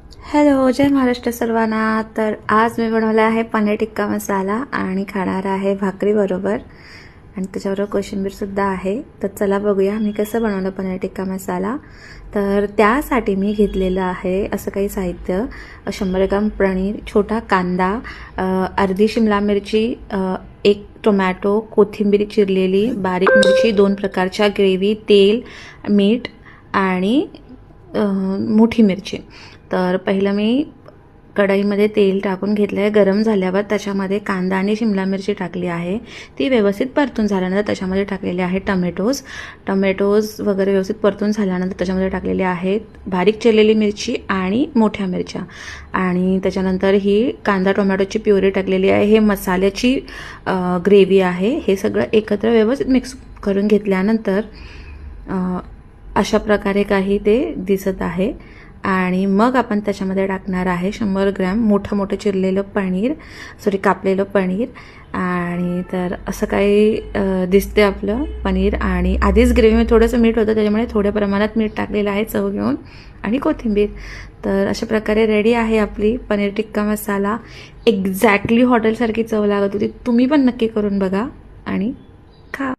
Hello, जय महाराष्ट्र सर्वांना. तर आज मी बनवला आहे पनीर टिक्का मसाला आणि खाणार आहे भाकरीबरोबर आणि त्याच्याबरोबर कोशिंबीरसुद्धा आहे. तर चला बघूया मी कसं बनवलं पनीर टिक्का मसाला. तर त्यासाठी मी घेतलेलं आहे असं काही साहित्य: 100 ग्राम पनीर, छोटा कांदा, अर्धी शिमला मिरची, एक टोमॅटो, कोथिंबीर चिरलेली, बारीक मिरची, 2 प्रकारच्या ग्रेव्ही, तेल, मीठ आणि मोठी मिरची. तर पहिलं मी कढईमध्ये तेल टाकून घेतलं आहे. गरम झाल्यावर त्याच्यामध्ये कांदा आणि शिमला मिरची टाकली आहे. ती व्यवस्थित परतून झाल्यानंतर त्याच्यामध्ये टाकलेले आहे टमॅटोज वगैरे व्यवस्थित परतून झाल्यानंतर त्याच्यामध्ये टाकलेले आहेत बारीक चिरलेली मिरची आणि मोठ्या मिरच्या आणि त्याच्यानंतर ही कांदा टोमॅटोची प्युरी टाकलेली आहे. हे मसाल्याची ग्रेव्ही आहे. हे सगळं एकत्र व्यवस्थित मिक्स करून घेतल्यानंतर अशा प्रकारे काही ते दिसत आहे. आणि मग आपण त्याच्यामध्ये टाकणार आहे 100 ग्रॅम मोठं चिरलेलं पनीर, कापलेलं पनीर. आणि तर असं काही दिसते आपलं पनीर. आणि आधीच ग्रेव्हीमध्ये थोडंसं मीठ होतं, त्याच्यामुळे थोड्या प्रमाणात मीठ टाकलेलं आहे चव घेऊन, आणि कोथिंबीर. तर अशा प्रकारे रेडी आहे आपली पनीर टिक्का मसाला. एक्झॅक्टली हॉटेलसारखी चव लागत होती. तुम्ही पण नक्की करून बघा आणि खा.